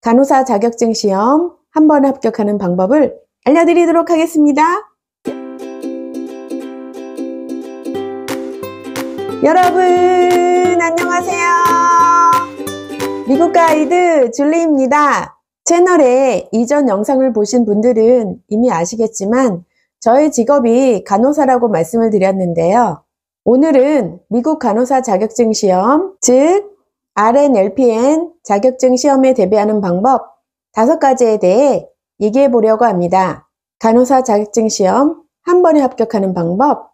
간호사 자격증 시험 한 번에 합격하는 방법을 알려드리도록 하겠습니다. 여러분 안녕하세요. 미국 가이드 줄리입니다. 채널에 이전 영상을 보신 분들은 이미 아시겠지만 저의 직업이 간호사라고 말씀을 드렸는데요. 오늘은 미국 간호사 자격증 시험, 즉 RNLPN 자격증 시험에 대비하는 방법 5가지에 대해 얘기해 보려고 합니다. 간호사 자격증 시험 한 번에 합격하는 방법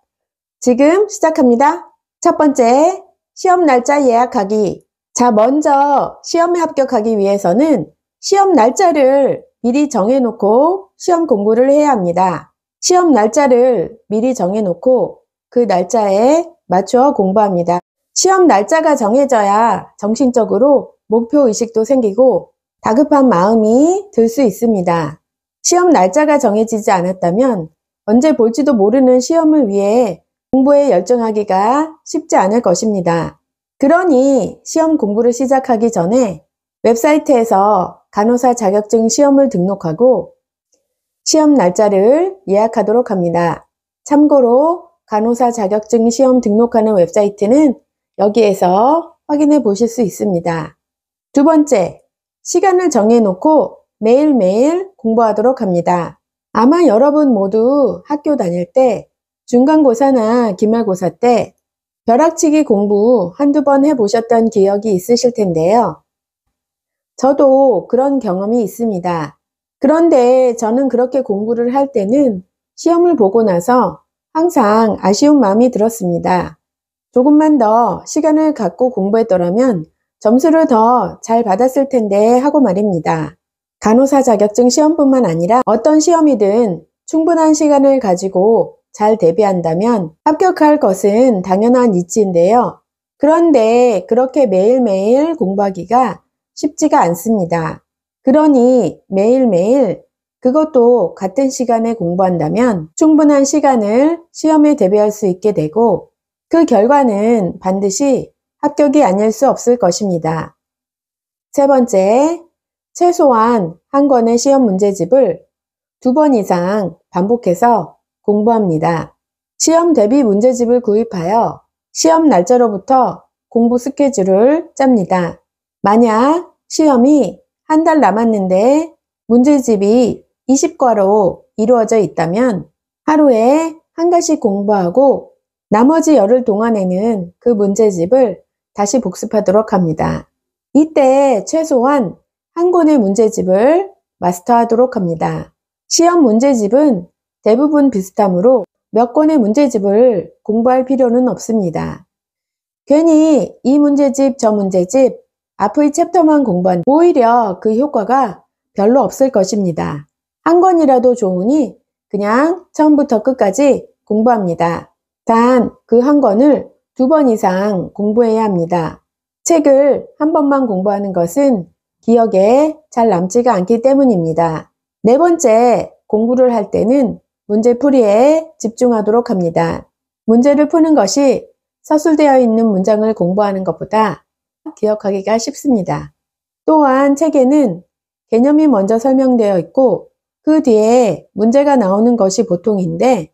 지금 시작합니다. 첫 번째, 시험 날짜 예약하기. 자, 먼저 시험에 합격하기 위해서는 시험 날짜를 미리 정해놓고 시험 공부를 해야 합니다. 시험 날짜를 미리 정해놓고 그 날짜에 맞춰 공부합니다. 시험 날짜가 정해져야 정신적으로 목표의식도 생기고 다급한 마음이 들 수 있습니다. 시험 날짜가 정해지지 않았다면 언제 볼지도 모르는 시험을 위해 공부에 열중하기가 쉽지 않을 것입니다. 그러니 시험 공부를 시작하기 전에 웹사이트에서 간호사 자격증 시험을 등록하고 시험 날짜를 예약하도록 합니다. 참고로 간호사 자격증 시험 등록하는 웹사이트는 여기에서 확인해 보실 수 있습니다. 두 번째, 시간을 정해놓고 매일매일 공부하도록 합니다. 아마 여러분 모두 학교 다닐 때 중간고사나 기말고사 때 벼락치기 공부 한두 번 해보셨던 기억이 있으실 텐데요. 저도 그런 경험이 있습니다. 그런데 저는 그렇게 공부를 할 때는 시험을 보고 나서 항상 아쉬운 마음이 들었습니다. 조금만 더 시간을 갖고 공부했더라면 점수를 더 잘 받았을 텐데 하고 말입니다. 간호사 자격증 시험뿐만 아니라 어떤 시험이든 충분한 시간을 가지고 잘 대비한다면 합격할 것은 당연한 이치인데요. 그런데 그렇게 매일매일 공부하기가 쉽지가 않습니다. 그러니 매일매일 그것도 같은 시간에 공부한다면 충분한 시간을 시험에 대비할 수 있게 되고 그 결과는 반드시 합격이 아닐 수 없을 것입니다. 세 번째, 최소한 한 권의 시험 문제집을 2번 이상 반복해서 공부합니다. 시험 대비 문제집을 구입하여 시험 날짜로부터 공부 스케줄을 짭니다. 만약 시험이 한 달 남았는데 문제집이 20과로 이루어져 있다면 하루에 한 가지 공부하고 나머지 열흘 동안에는 그 문제집을 다시 복습하도록 합니다. 이때 최소한 한 권의 문제집을 마스터하도록 합니다. 시험 문제집은 대부분 비슷하므로 몇 권의 문제집을 공부할 필요는 없습니다. 괜히 이 문제집 저 문제집 앞의 챕터만 공부한 오히려 그 효과가 별로 없을 것입니다. 한 권이라도 좋으니 그냥 처음부터 끝까지 공부합니다. 단 그 한 권을 2번 이상 공부해야 합니다. 책을 한 번만 공부하는 것은 기억에 잘 남지가 않기 때문입니다. 네 번째, 공부를 할 때는 문제풀이에 집중하도록 합니다. 문제를 푸는 것이 서술되어 있는 문장을 공부하는 것보다 기억하기가 쉽습니다. 또한 책에는 개념이 먼저 설명되어 있고 그 뒤에 문제가 나오는 것이 보통인데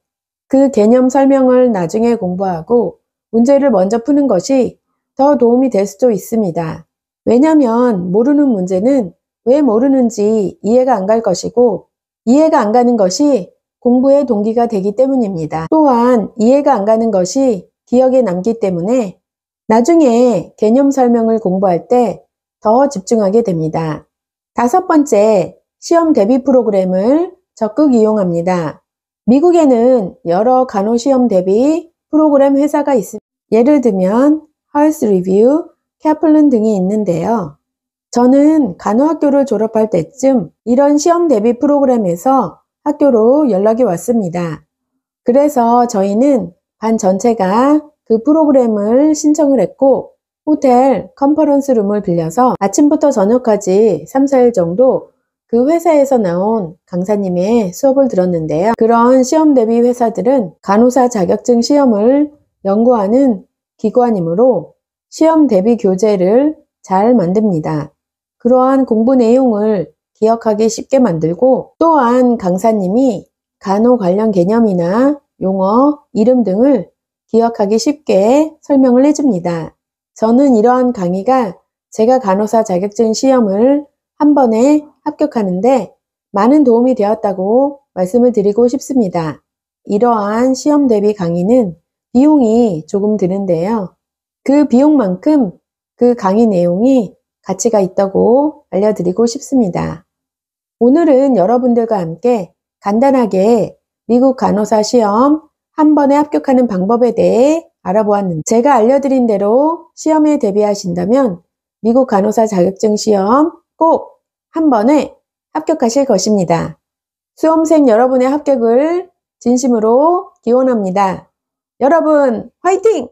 그 개념 설명을 나중에 공부하고 문제를 먼저 푸는 것이 더 도움이 될 수도 있습니다. 왜냐하면 모르는 문제는 왜 모르는지 이해가 안 갈 것이고 이해가 안 가는 것이 공부의 동기가 되기 때문입니다. 또한 이해가 안 가는 것이 기억에 남기 때문에 나중에 개념 설명을 공부할 때 더 집중하게 됩니다. 5번째, 시험 대비 프로그램을 적극 이용합니다. 미국에는 여러 간호시험 대비 프로그램 회사가 있습니다. 예를 들면 Health Review, Kaplan 등이 있는데요. 저는 간호학교를 졸업할 때쯤 이런 시험 대비 프로그램에서 학교로 연락이 왔습니다. 그래서 저희는 반 전체가 그 프로그램을 신청을 했고 호텔 컨퍼런스 룸을 빌려서 아침부터 저녁까지 3, 4일 정도 그 회사에서 나온 강사님의 수업을 들었는데요. 그런 시험 대비 회사들은 간호사 자격증 시험을 연구하는 기관이므로 시험 대비 교재를 잘 만듭니다. 그러한 공부 내용을 기억하기 쉽게 만들고 또한 강사님이 간호 관련 개념이나 용어, 이름 등을 기억하기 쉽게 설명을 해줍니다. 저는 이러한 강의가 제가 간호사 자격증 시험을 한 번에 합격하는데 많은 도움이 되었다고 말씀을 드리고 싶습니다. 이러한 시험 대비 강의는 비용이 조금 드는데요. 그 비용만큼 그 강의 내용이 가치가 있다고 알려드리고 싶습니다. 오늘은 여러분들과 함께 간단하게 미국 간호사 시험 한 번에 합격하는 방법에 대해 알아보았는데 제가 알려드린 대로 시험에 대비하신다면 미국 간호사 자격증 시험 꼭 한 번에 합격하실 것입니다. 수험생 여러분의 합격을 진심으로 기원합니다. 여러분 화이팅!